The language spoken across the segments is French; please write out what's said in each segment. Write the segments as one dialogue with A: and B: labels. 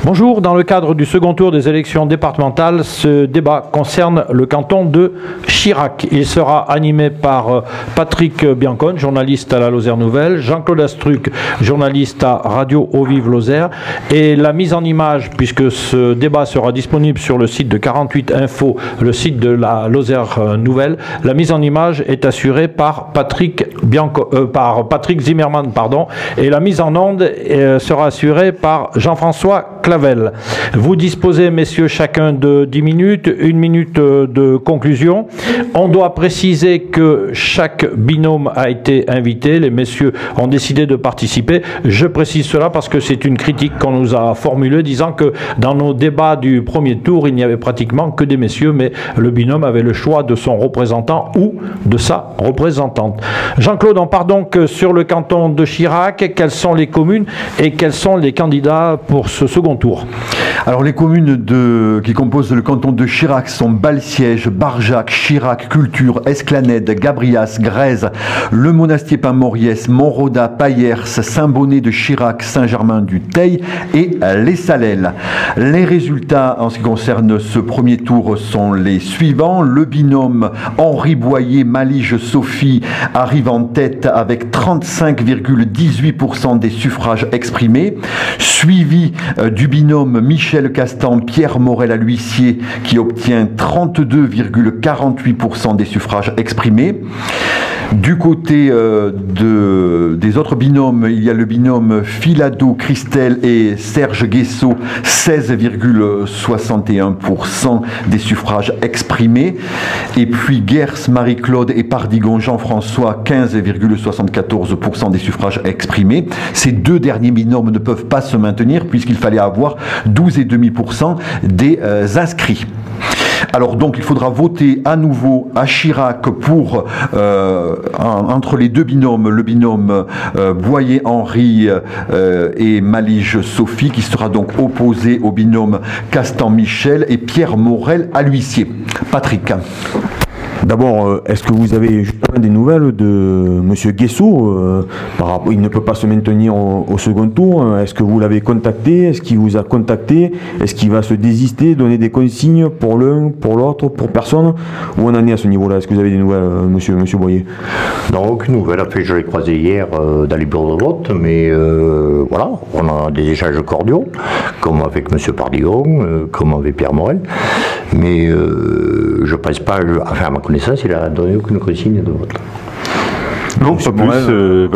A: Bonjour, dans le cadre du second tour des élections départementales, ce débat concerne le canton de Chirac. Il sera animé par Patrick Biancone, journaliste à la Lozère Nouvelle, Jean-Claude Astruc, journaliste à Radio Eau-Vive Lozère, et la mise en image, puisque ce débat sera disponible sur le site de 48 Info, le site de la Lozère Nouvelle, la mise en image est assurée par Patrick Zimmermann, et la mise en onde sera assurée par Jean-François Clavel. Vous disposez, messieurs, chacun de 10 minutes, 1 minute de conclusion. On doit préciser que chaque binôme a été invité. Les messieurs ont décidé de participer. Je précise cela parce que c'est une critique qu'on nous a formulée, disant que dans nos débats du premier tour, il n'y avait pratiquement que des messieurs, mais le binôme avait le choix de son représentant ou de sa représentante. Jean-Claude, on part donc sur le canton de Chirac. Quelles sont les communes et quels sont les candidats pour ce second tour?
B: Alors les communes qui composent le canton de Chirac sont Balsiège, Barjac, Chirac, Culture, Esclanède, Gabrias, Grèze, Le Monastier-Pin-Moriès, Montroda, Payers, Saint-Bonnet de Chirac, Saint-Germain-du-Teil et les Salelles. Les résultats en ce qui concerne ce premier tour sont les suivants. Le binôme Henri Boyer-Malige-Sophie arrive en tête avec 35,18% des suffrages exprimés, suivi du binôme Michel Castan-Pierre Morel à l'huissier qui obtient 32,48% des suffrages exprimés. Du côté des autres binômes, il y a le binôme Filado-Christelle et Serge Guessot, 16,61% des suffrages exprimés. Et puis Gers, Marie-Claude et Pardigon Jean-François, 15,74% des suffrages exprimés. Ces deux derniers binômes ne peuvent pas se maintenir puisqu'il fallait avoir 12,5% des inscrits. Alors donc il faudra voter à nouveau à Chirac pour entre les deux binômes, le binôme Boyer-Henri et Malige-Sophie, qui sera donc opposé au binôme Castan-Michel et Pierre Morel à l'huissier. Patrick.
C: D'abord, est-ce que vous avez justement des nouvelles de M. Guessot il ne peut pas se maintenir au second tour. Est-ce que vous l'avez contacté? Est-ce qu'il vous a contacté? Est-ce qu'il va se désister, donner des consignes pour l'un, pour l'autre, pour personne? Où on en est à ce niveau-là? Est-ce que vous avez des nouvelles, monsieur Boyer?
D: Non, aucune nouvelle. En fait, je l'ai croisé hier dans les bureaux de vote, mais voilà, on a des échanges cordiaux, comme avec M. Pardigon, comme avec Pierre Morel. Mais je ne pense pas, enfin à ma connaissance, il n'a donné aucune consigne de vote.
E: Non, pas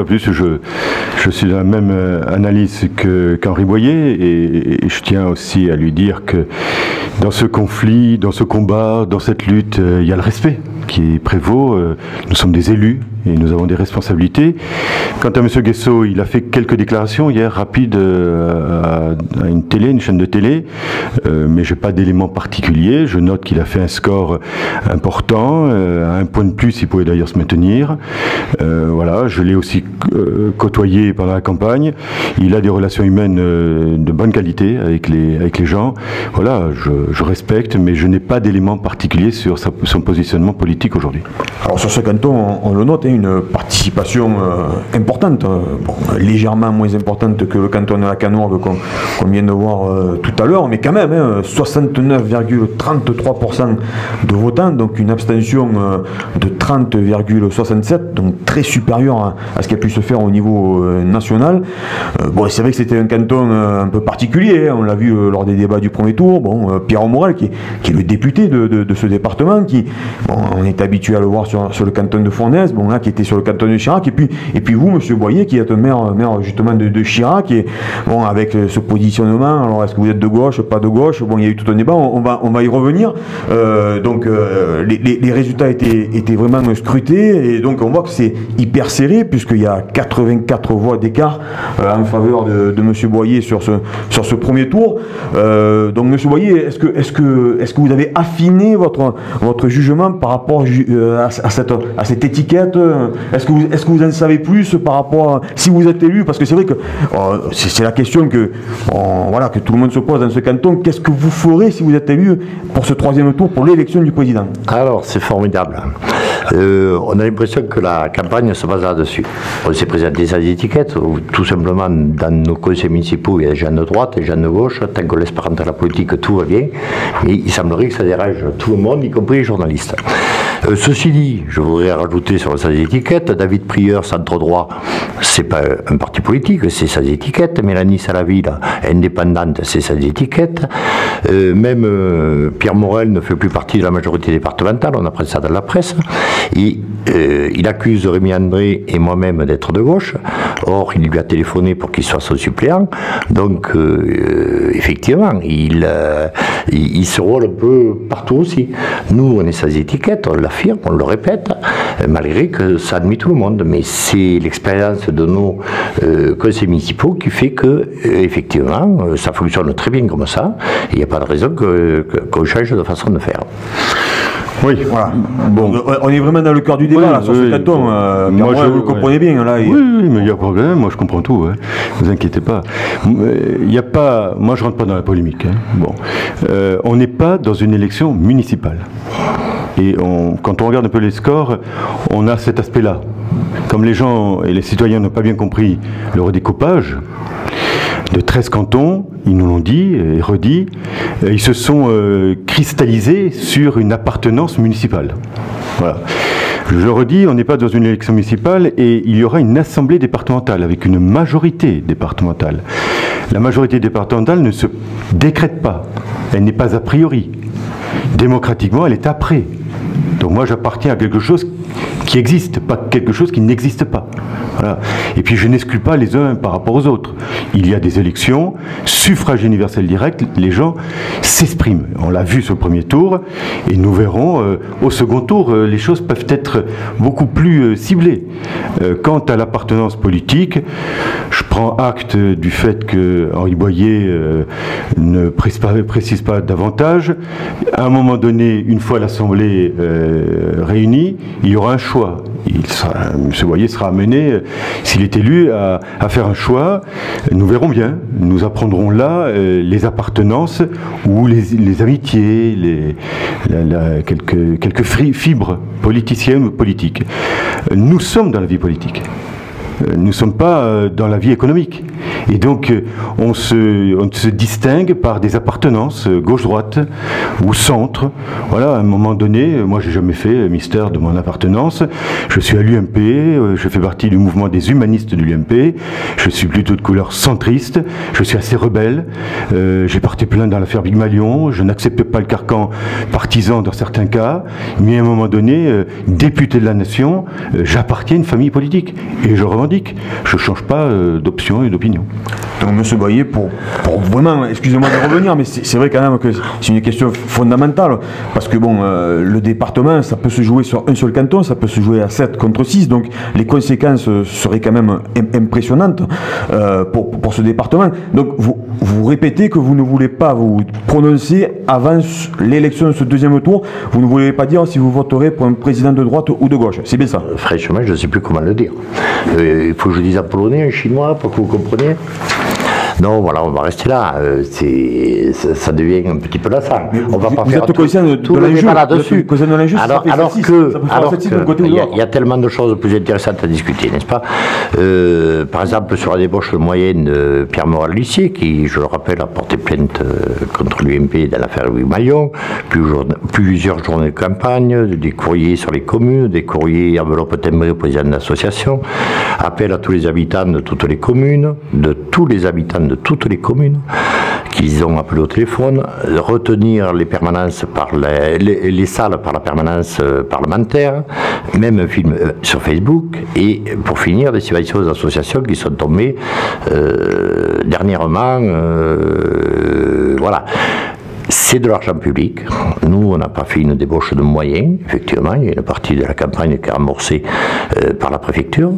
E: plus. Je suis dans la même analyse qu'Henri Boyer et je tiens aussi à lui dire que dans ce conflit, dans ce combat, dans cette lutte, il y a le respect qui prévaut. Nous sommes des élus et nous avons des responsabilités. Quant à M. Guessot, il a fait quelques déclarations hier rapides à une chaîne de télé, mais je n'ai pas d'éléments particuliers. Je note qu'il a fait un score important, à un point de plus, il pouvait d'ailleurs se maintenir. Voilà, je l'ai aussi côtoyé pendant la campagne. Il a des relations humaines de bonne qualité avec les gens. Voilà, je respecte, mais je n'ai pas d'éléments particuliers sur son positionnement politique aujourd'hui.
C: Alors sur ce canton, on le note, une participation importante, légèrement moins importante que le canton de la Canorgue qu'on vient de voir tout à l'heure, mais quand même 69,33% de votants, donc une abstention de 30,67%, donc très supérieure à ce qui a pu se faire au niveau national. Bon, c'est vrai que c'était un canton un peu particulier, on l'a vu lors des débats du premier tour. Bon, Pierre Morel, qui est le député de ce département, on est habitué à le voir sur le canton de Fournaise, bon, là, qui était sur le canton de Chirac, et puis vous, monsieur Boyer, qui êtes maire justement de Chirac, et bon, avec ce positionnement, alors est-ce que vous êtes de gauche, pas de gauche, bon, il y a eu tout un débat, on va y revenir. Donc les résultats étaient vraiment scrutés, et donc on voit que c'est hyper serré, puisqu'il y a 84 voix d'écart en faveur de monsieur Boyer sur ce premier tour. Donc monsieur Boyer, est-ce que vous avez affiné votre jugement par rapport à cette étiquette? Est-ce que vous en savez plus par rapport à, si vous êtes élu? Parce que c'est vrai que c'est la question que tout le monde se pose dans ce canton. Qu'est-ce que vous ferez si vous êtes élu pour ce troisième tour, pour l'élection du président?
D: Alors, c'est formidable. On a l'impression que la campagne se base là-dessus. On s'est présenté sans étiquette, tout simplement dans nos conseils municipaux, il y a des gens de droite, des gens de gauche, tant qu'on laisse pas rentrer la politique, tout va bien. Mais il semblerait que ça dérange tout le monde, y compris les journalistes. Ceci dit, je voudrais rajouter sur le sans étiquette, David Prieur, centre droit, c'est pas un parti politique, c'est sans étiquette. Mélanie Salaville, indépendante, c'est sans étiquette. Même Pierre Morel ne fait plus partie de la majorité départementale, on apprend ça dans la presse. Et il accuse Rémi André et moi-même d'être de gauche. Or, il lui a téléphoné pour qu'il soit son suppléant. Donc, effectivement, il se rôle un peu partout aussi. Nous, on est sans étiquette, on l'affirme, on le répète, malgré que ça admet tout le monde. Mais c'est l'expérience de nos conseils municipaux qui fait que, effectivement, ça fonctionne très bien comme ça. Il n'y a pas de raison qu'on change de façon de faire.
C: Oui, voilà. Bon, on est vraiment dans le cœur du débat, là, sur ce canton. Moi, vous le comprenez bien, là.
E: Oui, mais il n'y a pas de problème, moi je comprends tout, hein. Ne vous inquiétez pas. Il n'y a pas. Moi je ne rentre pas dans la polémique. Hein. Bon. On n'est pas dans une élection municipale. Et quand on regarde un peu les scores, on a cet aspect-là. Comme les gens et les citoyens n'ont pas bien compris le redécoupage de 13 cantons, ils nous l'ont dit et redit, ils se sont cristallisés sur une appartenance municipale. Voilà. Je le redis, on n'est pas dans une élection municipale et il y aura une assemblée départementale avec une majorité départementale. La majorité départementale ne se décrète pas, elle n'est pas a priori. Démocratiquement, elle est après. Donc moi j'appartiens à quelque chose qui existe, pas quelque chose qui n'existe pas. Voilà. Et puis je n'exclus pas les uns par rapport aux autres. Il y a des élections, suffrage universel direct, les gens s'expriment. On l'a vu sur le premier tour, et nous verrons au second tour, les choses peuvent être beaucoup plus ciblées. Quant à l'appartenance politique, je prends acte du fait que Henri Boyer ne précise pas davantage. À un moment donné, une fois l'Assemblée réunie, il y aura un choix. M. Boyer sera amené, s'il est élu, à faire un choix. Nous verrons bien. Nous apprendrons là les appartenances ou les amitiés, quelques fibres politiciennes ou politiques. Nous sommes dans la vie politique. Nous ne sommes pas dans la vie économique. Et donc, on se distingue par des appartenances, gauche-droite ou centre. Voilà, à un moment donné, moi, j'ai jamais fait mystère de mon appartenance. Je suis à l'UMP, je fais partie du mouvement des humanistes de l'UMP. Je suis plutôt de couleur centriste. Je suis assez rebelle. J'ai porté plainte dans l'affaire Big Malion. Je n'accepte pas le carcan partisan dans certains cas. Mais à un moment donné, député de la nation, j'appartiens à une famille politique. Et je revendique. Je ne change pas d'option et d'opinion.
C: Donc, M. Boyer, pour vraiment, excusez-moi de revenir, mais c'est vrai quand même que c'est une question fondamentale, parce que bon, le département, ça peut se jouer sur un seul canton, ça peut se jouer à 7 contre 6, donc les conséquences seraient quand même impressionnantes pour ce département. Donc, vous répétez que vous ne voulez pas vous prononcer avant l'élection de ce deuxième tour, vous ne voulez pas dire si vous voterez pour un président de droite ou de gauche, c'est bien ça?
D: Franchement, je ne sais plus comment le dire. Il faut que je dise en polonais, en chinois, pour que vous compreniez. Non, voilà, on va rester là. Ça devient un petit peu lassant. On va pas faire tout le débat là-dessus. Alors il y a tellement de choses plus intéressantes à discuter, n'est-ce pas? Par exemple, sur la débauche moyenne de Pierre Morel-Lucier, qui, je le rappelle, a porté plainte contre l'UMP dans l'affaire Louis Maillon, plusieurs journées de campagne, des courriers sur les communes, des courriers enveloppes timbrées au président de l'association, appel à tous les habitants de toutes les communes, qu'ils ont appelé au téléphone, retenir les permanences par les salles par la permanence parlementaire, même un film sur Facebook, et pour finir, des subventions aux associations qui sont tombées dernièrement. Voilà. C'est de l'argent public. Nous, on n'a pas fait une débauche de moyens, effectivement. Il y a une partie de la campagne qui est remboursée par la préfecture.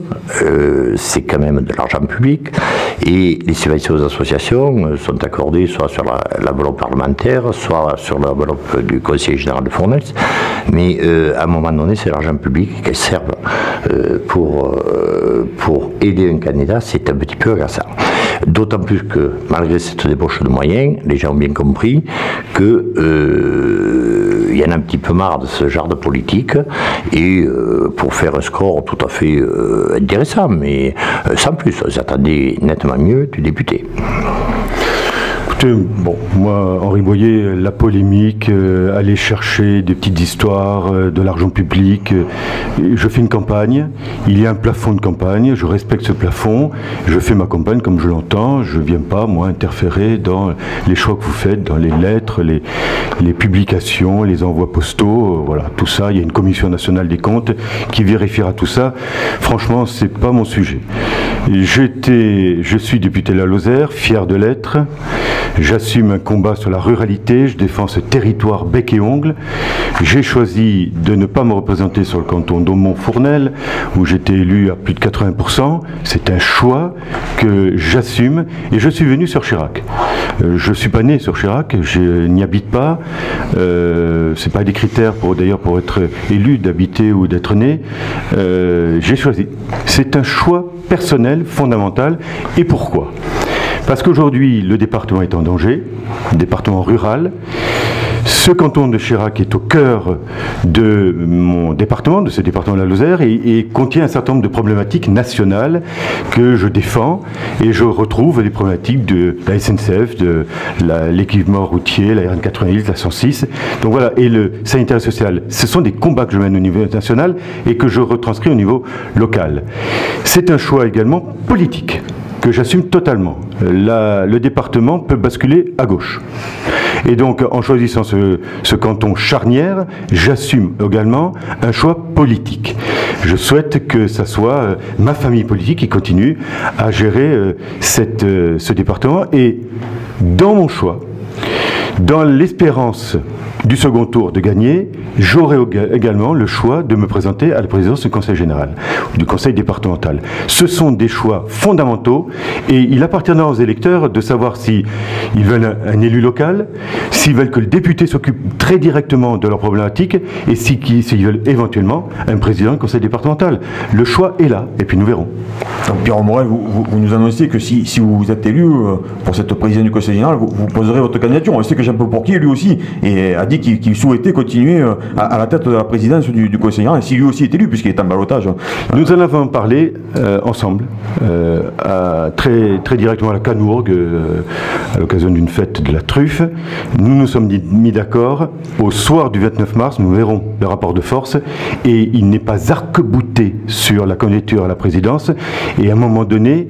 D: C'est quand même de l'argent public. Et les subventions aux associations sont accordées soit sur l'enveloppe parlementaire, soit sur l'enveloppe du conseiller général de Fournes. Mais à un moment donné, c'est l'argent public qu'elles servent pour aider un candidat. C'est un petit peu agaçant. D'autant plus que, malgré cette débauche de moyens, les gens ont bien compris que y en a un petit peu marre de ce genre de politique, et pour faire un score tout à fait intéressant, mais sans plus, j'attendais nettement mieux du député.
E: Bon, moi, Henri Boyer, la polémique, aller chercher des petites histoires, de l'argent public, je fais une campagne, il y a un plafond de campagne, je respecte ce plafond, je fais ma campagne comme je l'entends, je ne viens pas, moi, interférer dans les choix que vous faites, dans les lettres, les publications, les envois postaux, voilà, tout ça, il y a une commission nationale des comptes qui vérifiera tout ça. Franchement, c'est pas mon sujet. Je suis député de la Lozère, fier de l'être. J'assume un combat sur la ruralité, je défends ce territoire bec et ongle. J'ai choisi de ne pas me représenter sur le canton d'Aumont-Fournel, où j'étais élu à plus de 80%. C'est un choix que j'assume, et je suis venu sur Chirac. Je ne suis pas né sur Chirac, je n'y habite pas. C'est pas des critères d'ailleurs pour être élu, d'habiter ou d'être né. J'ai choisi. C'est un choix personnel, fondamental. Et pourquoi ? Parce qu'aujourd'hui, le département est en danger, département rural. Ce canton de Chirac est au cœur de mon département, de ce département de la Lozère, et contient un certain nombre de problématiques nationales que je défends, et je retrouve les problématiques de la SNCF, de l'équipement routier, la RN88, la 106. Donc voilà, et le sanitaire et social, ce sont des combats que je mène au niveau national et que je retranscris au niveau local. C'est un choix également politique que j'assume totalement. Le département peut basculer à gauche. Et donc, en choisissant ce canton charnière, j'assume également un choix politique. Je souhaite que ça soit ma famille politique qui continue à gérer ce département. Et dans mon choix, dans l'espérance du second tour de gagner, j'aurai également le choix de me présenter à la présidence du Conseil général, du Conseil départemental. Ce sont des choix fondamentaux, et il appartiendra aux électeurs de savoir s'ils veulent un élu local, s'ils veulent que le député s'occupe très directement de leurs problématiques, et s'ils veulent éventuellement un président du Conseil départemental. Le choix est là, et puis nous verrons.
C: Donc Pierre Morel, vous nous annoncez que si vous êtes élu pour cette présidence du Conseil général, vous poserez votre candidature. On sait que Jean-Paul Porquier, lui aussi, a dit qu'il souhaitait continuer à la tête de la présidence du Conseil général, si lui aussi est élu, puisqu'il est en ballottage.
E: Nous en avons parlé ensemble, très directement à la Canourgue, à l'occasion d'une fête de la truffe. Nous nous sommes mis d'accord. Au soir du 29 mars, nous verrons le rapport de force, et il n'est pas arc-bouté sur la candidature à la présidence. Et à un moment donné,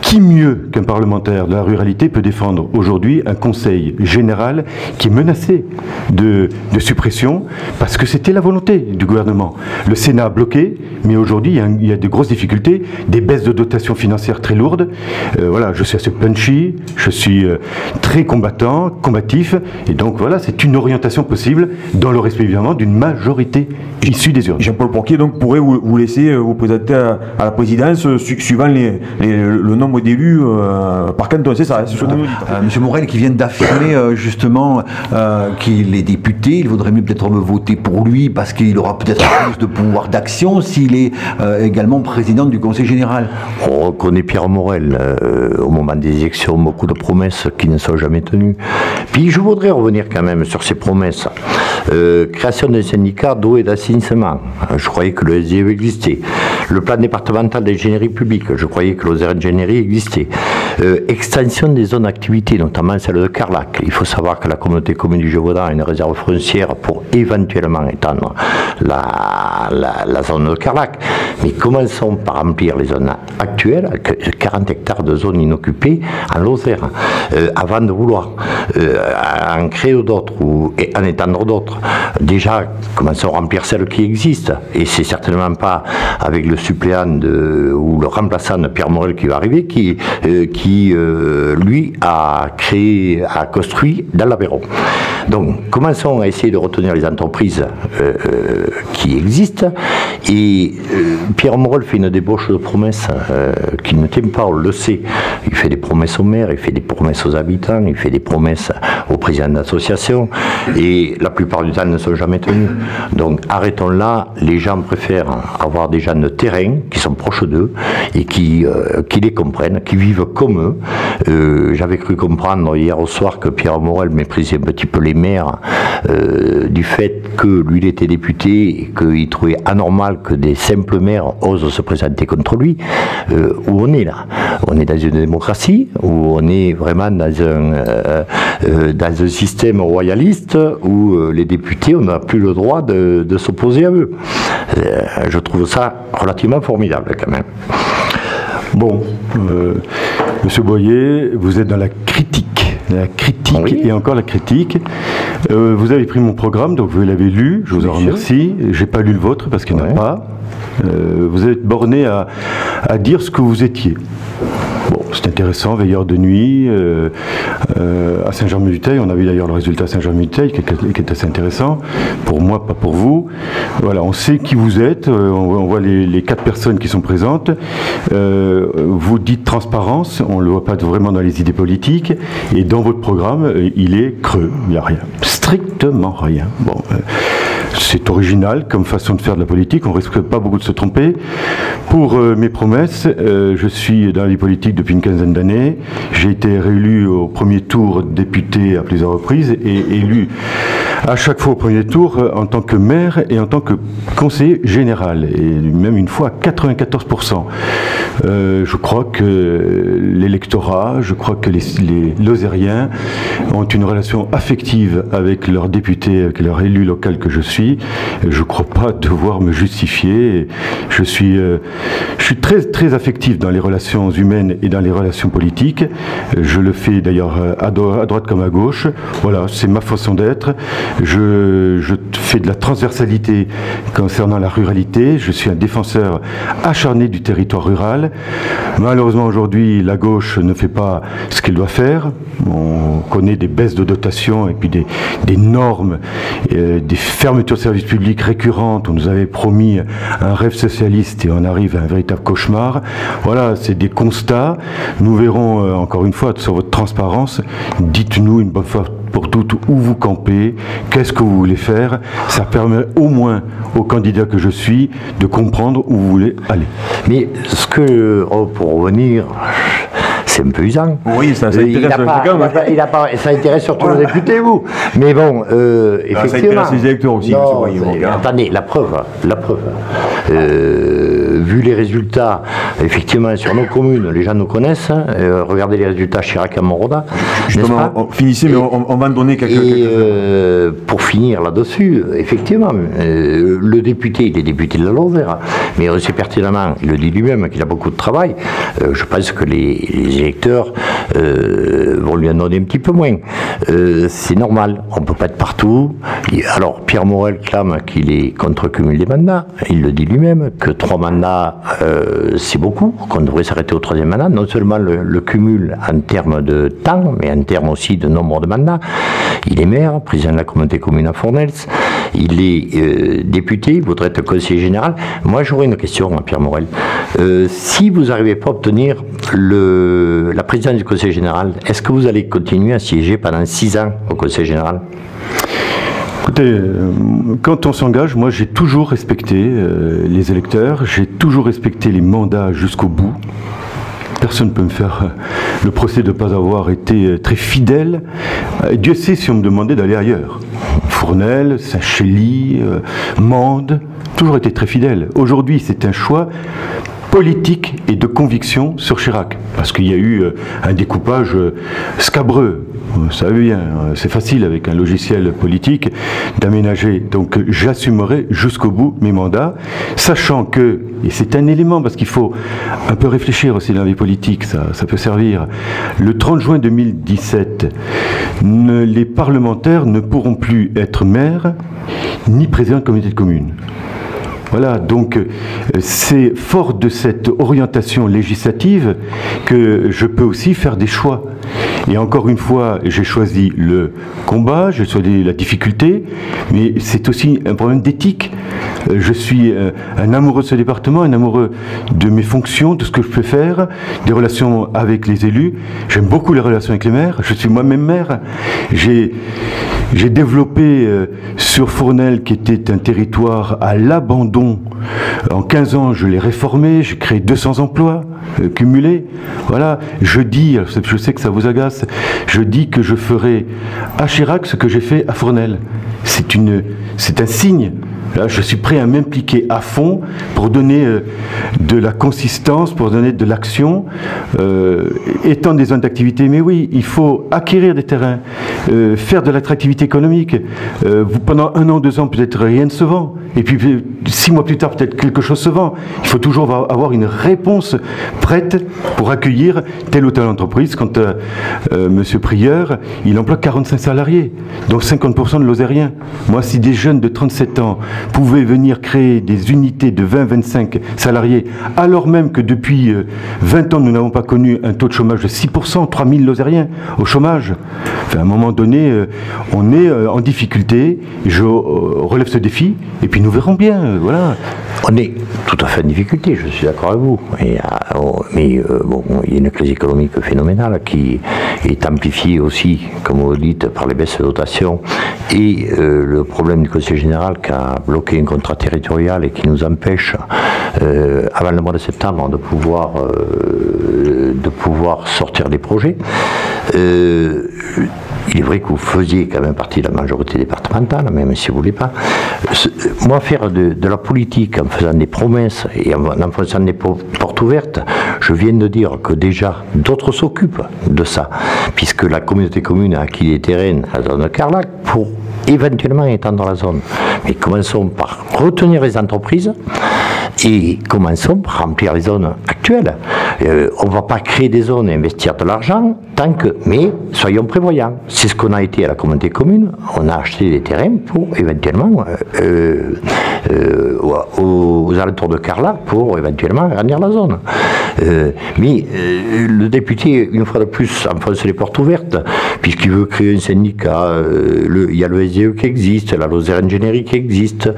E: qui mieux qu'un parlementaire de la ruralité peut défendre aujourd'hui un conseil général qui est menacé de suppression, parce que c'était la volonté du gouvernement. Le Sénat a bloqué, mais aujourd'hui il y a de grosses difficultés, des baisses de dotations financières très lourdes. Voilà, je suis assez punchy, je suis très combatif, et donc voilà, c'est une orientation possible dans le respect évidemment d'une majorité issue des urnes.
C: Jean-Paul Porquier donc pourrait vous laisser vous présenter à la présidence suivant le nombre d'élus par canton, c'est ça, c'est
B: Monsieur Morel qui vient d'affirmer justement qu'il est député, il vaudrait mieux peut-être me voter pour lui parce qu'il aura peut-être plus de pouvoir d'action s'il est également président du Conseil général.
D: On connaît Pierre Morel au moment des élections, beaucoup de promesses qui ne sont jamais tenues. Puis je voudrais revenir quand même sur ces promesses. Création d'un syndicat d'eau et d'assainissement, je croyais que le SDE existait. Le plan départemental d'ingénierie publique, je croyais que l'Ozère Ingénierie existait. Extension des zones d'activité, notamment celle de Carlac. Il faut savoir que la communauté commune du Gévaudan a une réserve foncière pour éventuellement étendre la zone de Carlac. Mais commençons par remplir les zones actuelles, avec 40 hectares de zones inoccupées en Lozère, avant de vouloir en créer d'autres ou en étendre d'autres. Déjà, commençons à remplir celles qui existent, et c'est certainement pas avec le suppléant ou le remplaçant de Pierre Morel qui va arriver, qui lui a construit dans l'Aveyron. Donc, commençons à essayer de retenir les entreprises qui existent, et Pierre Morel fait une débauche de promesses qui ne tient pas, on le sait. Il fait des promesses aux maires, il fait des promesses aux habitants, il fait des promesses aux présidents d'associations, et la plupart du temps ne sont jamais tenues. Donc arrêtons là, les gens préfèrent avoir des gens de terrain qui sont proches d'eux et qui les comprennent, qui vivent comme eux. J'avais cru comprendre hier au soir que Pierre Morel méprisait un petit peu les maires du fait que lui, il était député et qu'il trouvait anormal que des simples maires osent se présenter contre lui, où on est là. On est dans une démocratie, où on est vraiment dans un système royaliste, où les députés, on n'a plus le droit de s'opposer à eux. Je trouve ça relativement formidable quand même.
E: Bon, Monsieur Boyer, vous êtes dans la critique oui. Et encore la critique. Vous avez pris mon programme, donc vous l'avez lu, je vous en remercie. J'ai pas lu le vôtre parce qu'il n'y en a pas. Vous êtes borné à dire ce que vous étiez. Bon, c'est intéressant, veilleur de nuit à Saint-Germain-du-Teil. On a vu d'ailleurs le résultat à Saint-Germain-du-Teil qui est assez intéressant, pour moi, pas pour vous. Voilà, on sait qui vous êtes, on voit les 4 personnes qui sont présentes. Vous dites transparence, on ne le voit pas vraiment dans les idées politiques, et dans votre programme, il est creux, il n'y a rien, strictement rien. Bon, c'est original comme façon de faire de la politique, on ne risque pas beaucoup de se tromper. Pour mes promesses, je suis dans la vie politique depuis une quinzaine d'années. J'ai été réélu au premier tour député à plusieurs reprises et élu à chaque fois au premier tour en tant que maire et en tant que conseiller général, et même une fois à 94%. Je crois que l'électorat, je crois que les Lozériens ont une relation affective avec leurs députés, avec leur élu local que je suis. Je ne crois pas devoir me justifier. Je suis très, très affectif dans les relations humaines et dans les relations politiques. Je le fais d'ailleurs à droite comme à gauche. Voilà, c'est ma façon d'être. Je fais de la transversalité concernant la ruralité. Je suis un défenseur acharné du territoire rural. Malheureusement, aujourd'hui, la gauche ne fait pas ce qu'elle doit faire. On connaît des baisses de dotation et puis des normes, des fermetures de services publics récurrentes. On nous avait promis un rêve socialiste et on arrive à un véritable cauchemar. Voilà, c'est des constats. Nous verrons encore une fois sur votre transparence. Dites-nous une bonne fois pour toutes où vous campez, qu'est-ce que vous voulez faire. Ça permet au moins aux candidats que je suis de comprendre où vous voulez aller.
D: Mais ce que, pour revenir, c'est un peu usant.
C: Oui, ça intéresse
D: ça intéresse surtout les députés, vous. Mais bon, effectivement. Ça
C: intéresse les électeurs aussi.
D: Non, attendez, la preuve. Vu les résultats, effectivement, sur nos communes, les gens nous connaissent. Regardez les résultats Chirac à Moroda.
C: Justement, finissez, mais on va en donner quelques...
D: Pour finir là-dessus, effectivement, le député, il est député de la Lozère, mais on sait pertinemment, il le dit lui-même, qu'il a beaucoup de travail. Je pense que les électeurs vont lui en donner un petit peu moins. C'est normal, on ne peut pas être partout. Alors, Pierre Morel clame qu'il est contre cumul des mandats. Il le dit lui-même, que 3 mandats, c'est beaucoup, qu'on devrait s'arrêter au 3e mandat. Non seulement le cumul en termes de temps, mais en termes aussi de nombre de mandats. Il est maire, président de la communauté commune à Fournels. Il est député, il voudrait être conseiller général. Moi, j'aurais une question à Pierre Morel. Si vous n'arrivez pas à obtenir la présidence du conseil général, est-ce que vous allez continuer à siéger pendant 6 ans au conseil général ?
E: Écoutez, quand on s'engage, moi j'ai toujours respecté les électeurs, j'ai toujours respecté les mandats jusqu'au bout. Personne ne peut me faire le procès de ne pas avoir été très fidèle. Dieu sait si on me demandait d'aller ailleurs. Fournel, Saint-Chély, Mende, toujours été très fidèle. Aujourd'hui, c'est un choix politique et de conviction sur Chirac, parce qu'il y a eu un découpage scabreux. Vous savez bien, c'est facile avec un logiciel politique d'aménager. Donc j'assumerai jusqu'au bout mes mandats, sachant que, et c'est un élément, parce qu'il faut un peu réfléchir aussi dans la vie politique, ça peut servir, le 30 juin 2017, les parlementaires ne pourront plus être maires ni présidents de communauté de communes. Voilà, donc c'est fort de cette orientation législative que je peux aussi faire des choix. Et encore une fois, j'ai choisi le combat, j'ai choisi la difficulté, mais c'est aussi un problème d'éthique. Je suis un amoureux de ce département, un amoureux de mes fonctions, de ce que je peux faire, des relations avec les élus. J'aime beaucoup les relations avec les maires, je suis moi-même maire. J'ai développé sur Fournel, qui était un territoire à l'abandon. En 15 ans, je l'ai réformé, j'ai créé 200 emplois cumulés. Voilà, je dis, je sais que ça vous agace, je dis que je ferai à Chirac ce que j'ai fait à Fournel. C'est un signe. Là, je suis prêt à m'impliquer à fond pour donner de la consistance, pour donner de l'action, étendre des zones d'activité. Mais oui, il faut acquérir des terrains, faire de l'attractivité économique. Pendant 1 an, 2 ans, peut-être rien ne se vend. Et puis 6 mois plus tard, peut-être quelque chose se vend. Il faut toujours avoir une réponse prête pour accueillir telle ou telle entreprise. Quand Monsieur Prieur, il emploie 45 salariés, donc 50% de Lozériens. Moi, si des jeunes de 37 ans pouvaient venir créer des unités de 20-25 salariés, alors même que depuis 20 ans, nous n'avons pas connu un taux de chômage de 6%, 3000 Lozériens au chômage. Enfin, à un moment donné, on est en difficulté. Je relève ce défi, et puis nous verrons bien. Voilà.
D: On est tout à fait en difficulté, je suis d'accord avec vous. Mais bon, il y a une crise économique phénoménale qui est amplifiée aussi, comme vous le dites, par les baisses de dotation et le problème du Conseil général qui a bloqué un contrat territorial et qui nous empêche, avant le mois de septembre, de pouvoir sortir des projets. Il est vrai que vous faisiez quand même partie de la majorité départementale, même si vous ne voulez pas. Moi, faire de la politique en faisant des promesses et en faisant des portes ouvertes, je viens de dire que déjà d'autres s'occupent de ça, puisque la communauté commune a acquis des terrains à la zone de Carlac pour éventuellement étendre la zone. Mais commençons par retenir les entreprises et commençons par remplir les zones actuelles. On ne va pas créer des zones et investir de l'argent mais soyons prévoyants. C'est ce qu'on a été à la communauté commune. On a acheté des terrains pour éventuellement aux alentours de Carlac pour éventuellement agrandir la zone. Mais le député, une fois de plus, enfonce les portes ouvertes, puisqu'il veut créer un syndicat. Il y a le SDE qui existe, la Lozère Ingénierie qui existe.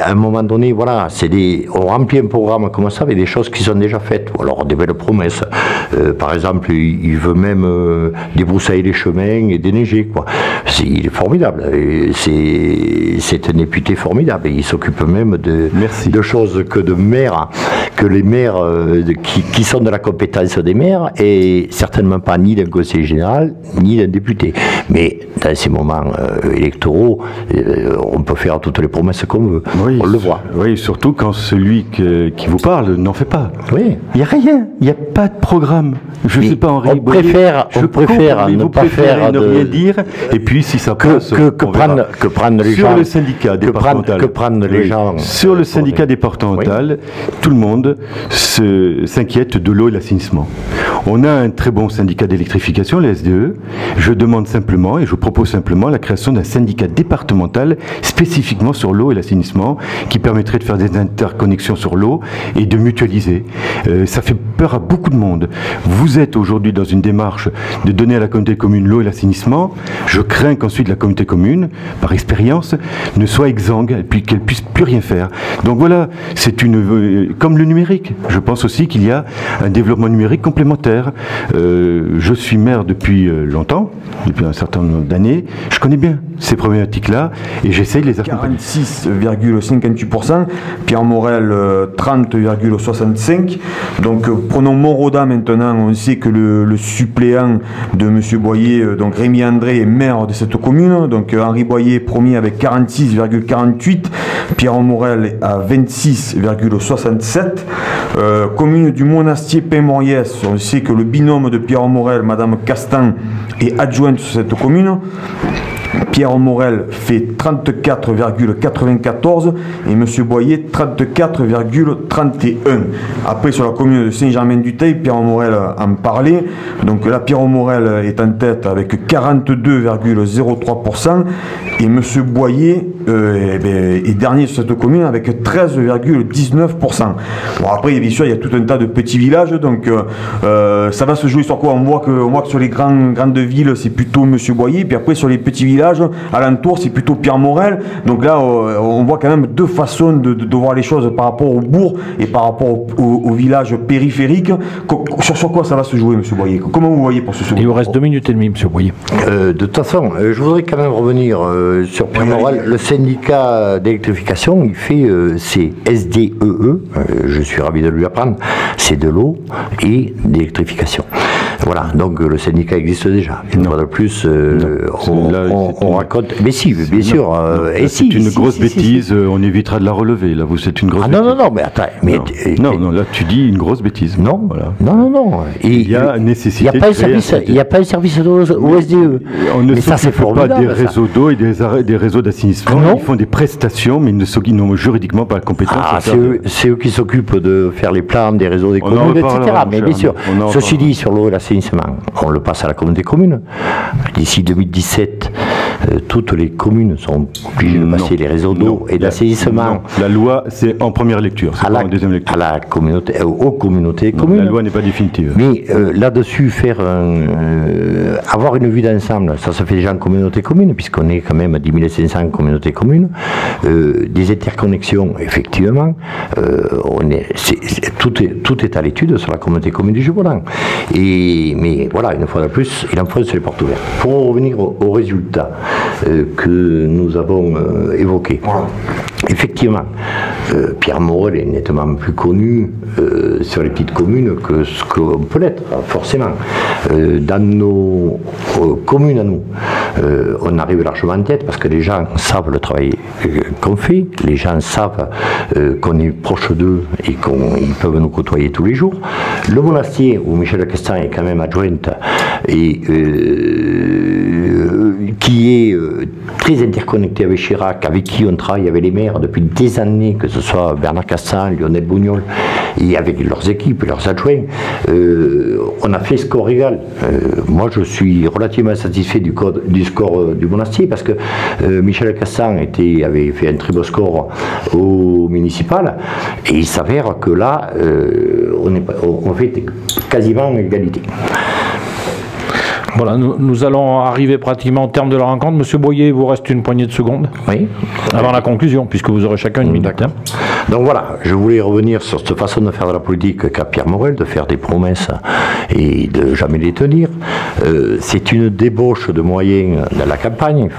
D: À un moment donné, voilà, on remplit un programme comme ça avec des choses qui sont déjà faites, ou alors des belles promesses. Par exemple, il veut même débroussailler les chemins et déneiger, quoi. Il est formidable. C'est un député formidable. Il s'occupe même de choses que les maires qui sont de la compétence des maires, et certainement pas ni d'un conseiller général ni d'un député. Mais dans ces moments électoraux, on peut faire toutes les promesses qu'on veut. Oui, on le voit.
E: Oui, surtout quand celui qui vous parle n'en fait pas.
D: Oui.
E: Il n'y a rien, il n'y a pas de programme. Je ne sais pas, Henri.
D: On préfère ne pas faire
E: ne rien dire, et puis si ça passe,
D: que prendre les gens
E: sur le syndicat départemental. Sur le syndicat départemental, tout le monde s'inquiète de l'eau et l'assainissement. On a un très bon syndicat d'électrification, le SDE. Je demande simplement, et je propose simplement, la création d'un syndicat départemental spécifiquement sur l'eau et l'assainissement, qui permettrait de faire des interconnexions sur l'eau et de mutualiser. Ça fait peur à beaucoup de monde. Vous êtes aujourd'hui dans une démarche de donner à la communauté commune l'eau et l'assainissement. Je crains qu'ensuite la communauté commune, par expérience, ne soit exsangue et puis qu'elle puisse plus rien faire. Donc voilà, c'est comme le numérique. Je pense aussi qu'il y a un développement numérique complémentaire. Je suis maire depuis longtemps, depuis un certain nombre d'années. Je connais bien ces problématiques-là et j'essaye de les accompagner.
C: 46,58%, Pierre Morel 30,65%. Donc prenons Montroda maintenant. On sait que le suppléant de M. Boyer, donc Rémi André, est maire de cette commune. Donc Henri Boyer premier avec 46,48%, Pierre Morel à 26,67%. Commune du Monastier-Pin-Moriès, on sait que le binôme de Pierre Morel, Madame Castan, est adjointe sur cette commune. Pierre Morel fait 34,94 et M. Boyer 34,31. Après, sur la commune de Saint-Germain-du-Teil, Pierre Morel en parlait. Donc là, Pierre Morel est en tête avec 42,03% et M. Boyer est dernier sur cette commune avec 13,19%. Bon, après, bien sûr, il y a tout un tas de petits villages, donc ça va se jouer sur quoi? On voit que sur les grandes villes, c'est plutôt M. Boyer, puis après, sur les petits villages, villages. Alentour, c'est plutôt Pierre Morel. Donc là, on voit quand même deux façons de voir les choses par rapport au bourg et par rapport au village périphérique. Sur quoi ça va se jouer, M. Boyer? Comment vous voyez pour ce second?
A: Il vous reste 2 minutes et demie, M. Boyer.
D: De toute façon, je voudrais quand même revenir sur Pierre Morel. Le syndicat d'électrification, il fait c'est SDEE, je suis ravi de lui apprendre, c'est de l'eau et d'électrification. Voilà, donc le syndicat existe déjà. Une fois de plus, on raconte. Mais si, bien sûr.
E: C'est une grosse bêtise, on évitera de la relever. Là, c'est une grosse bêtise.
D: Non, mais attends.
E: Non, là, tu dis une grosse bêtise.
D: Non,
E: voilà.
D: Non.
E: Il y a nécessité.
D: Il n'y a pas un service d'eau au SDE.
E: On ne s'occupe pas des réseaux d'eau et des réseaux d'assainissement. Ils font des prestations, mais ils n'ont juridiquement pas la compétence.
D: C'est eux qui s'occupent de faire les plans des réseaux des communes, etc. Mais bien sûr, ceci dit, sur l'eau et l'assainissement, on le passe à la communauté commune. D'ici 2017, toutes les communes sont obligées de passer les réseaux d'eau et d'assainissement.
E: La loi, c'est en première lecture, c'est pas en deuxième lecture.
D: À la communauté, aux communautés communes.
E: La loi n'est pas définitive.
D: Mais là-dessus, avoir une vue d'ensemble, ça se fait déjà en communauté commune, puisqu'on est quand même à 10 500 communautés communes. Des interconnexions, effectivement, tout est à l'étude sur la communauté commune du Gévaudan. Mais voilà, une fois de plus, il enfonce les portes ouvertes. Pour revenir aux résultats que nous avons évoqués. Effectivement, Pierre Morel est nettement plus connu sur les petites communes que ce qu'on peut l'être, forcément. Dans nos communes à nous, on arrive largement en tête parce que les gens savent le travail qu'on fait, les gens savent qu'on est proche d'eux et qu'ils peuvent nous côtoyer tous les jours. Le Monastier, où Michel Castan est quand même adjointe, et qui est très interconnecté avec Chirac, avec qui on travaille avec les maires depuis des années, que ce soit Bernard Castan, Lionel Bougnol, et avec leurs équipes, leurs adjoints, on a fait score égal. Moi, je suis relativement satisfait du score du Monastier parce que Michel Castan avait fait un très beau score au municipal, et il s'avère que là, on fait quasiment égalité.
A: Voilà, nous allons arriver pratiquement au terme de la rencontre. Monsieur Boyer, il vous reste une poignée de secondes.
D: Oui.
A: Avant la conclusion, puisque vous aurez chacun une minute. Hein.
D: Donc voilà, je voulais revenir sur cette façon de faire de la politique qu'a Pierre Morel, de faire des promesses et de jamais les tenir. C'est une débauche de moyens dans la campagne,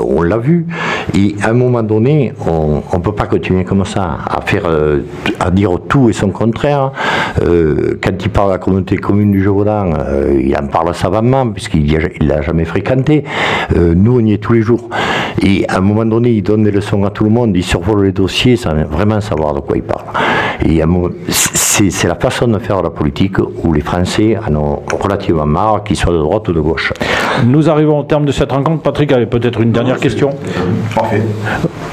D: on l'a vu. Et à un moment donné, on ne peut pas continuer comme ça, à dire tout et son contraire. Quand il parle de la communauté commune du Gévaudan, il en parle savamment, puisqu'il ne l'a jamais fréquenté. Nous, on y est tous les jours. Et à un moment donné, il donne des leçons à tout le monde, il survole les dossiers sans vraiment savoir de quoi il parle. Et c'est la façon de faire la politique où les Français en ont relativement marre, qu'ils soient de droite ou de gauche.
A: Nous arrivons au terme de cette rencontre. Patrick avait peut-être une dernière question.
C: Parfait.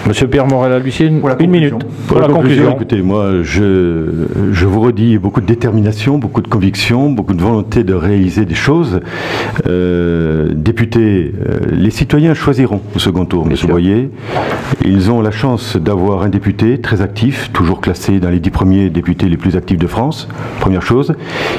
A: Monsieur Pierre Morel-Lucien, une minute pour la conclusion.
E: Écoutez, moi, je vous redis beaucoup de détermination, beaucoup de conviction, beaucoup de volonté de réaliser des choses. Députés, les citoyens choisiront au second tour, monsieur Boyer. Ils ont la chance d'avoir un député très actif, toujours classé dans les 10 premiers députés les plus actifs de France, première chose.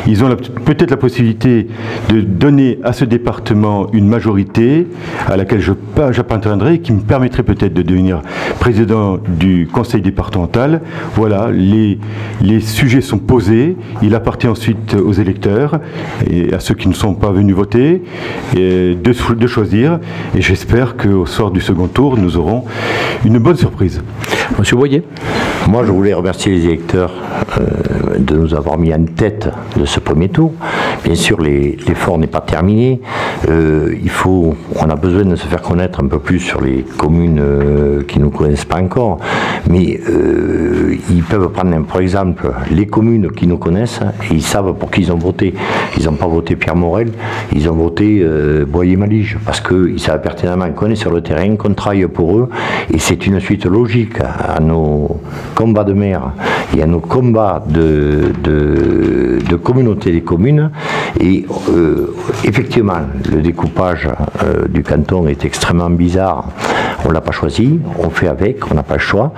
E: Ils ont peut-être la possibilité de donner à ce département une majorité à laquelle j'appartiendrai, qui me permettrait peut-être de devenir président du conseil départemental. Voilà, les sujets sont posés, il appartient ensuite aux électeurs et à ceux qui ne sont pas venus voter de choisir, et j'espère qu'au soir du second tour, nous aurons une bonne surprise.
A: Monsieur Boyer.
D: Moi, je voulais remercier les électeurs de nous avoir mis en tête de ce premier tour. Bien sûr, l'effort n'est pas terminé. On a besoin de se faire connaître un peu plus sur les communes qui ne nous connaissent pas encore. Mais ils peuvent prendre, par exemple, les communes qui nous connaissent et ils savent pour qui ils ont voté. Ils n'ont pas voté Pierre Morel, ils ont voté Boyer-Malige parce qu'ils savent pertinemment qu'on est sur le terrain, qu'on travaille pour eux. Et c'est une suite logique à nos combats de maire et à nos combats de communauté des communes. Et effectivement, le découpage du canton est extrêmement bizarre. On ne l'a pas choisi, on fait avec, on n'a pas le choix,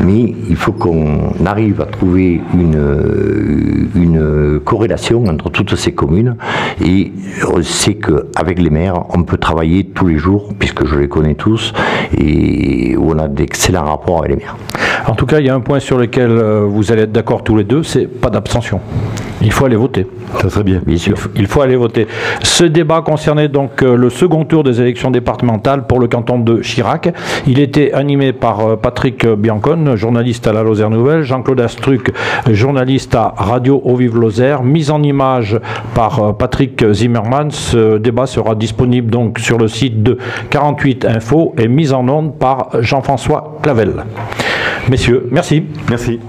D: mais il faut qu'on arrive à trouver une corrélation entre toutes ces communes, et on sait qu'avec les maires, on peut travailler tous les jours, puisque je les connais tous, et on a d'excellents rapports avec les maires.
A: En tout cas, il y a un point sur lequel vous allez être d'accord tous les deux, c'est pas d'abstention. Il faut aller voter.
E: Ça serait bien.
D: Bien sûr.
A: Il faut aller voter. Ce débat concernait donc le second tour des élections départementales pour le canton de Chirac. Il était animé par Patrick Biancone, journaliste à la Lozère Nouvelle, Jean-Claude Astruc, journaliste à Radio Eau-Vive-Lozère, mise en image par Patrick Zimmermann. Ce débat sera disponible donc sur le site de 48 Info et mise en onde par Jean-François Clavel. Messieurs, merci.
E: Merci.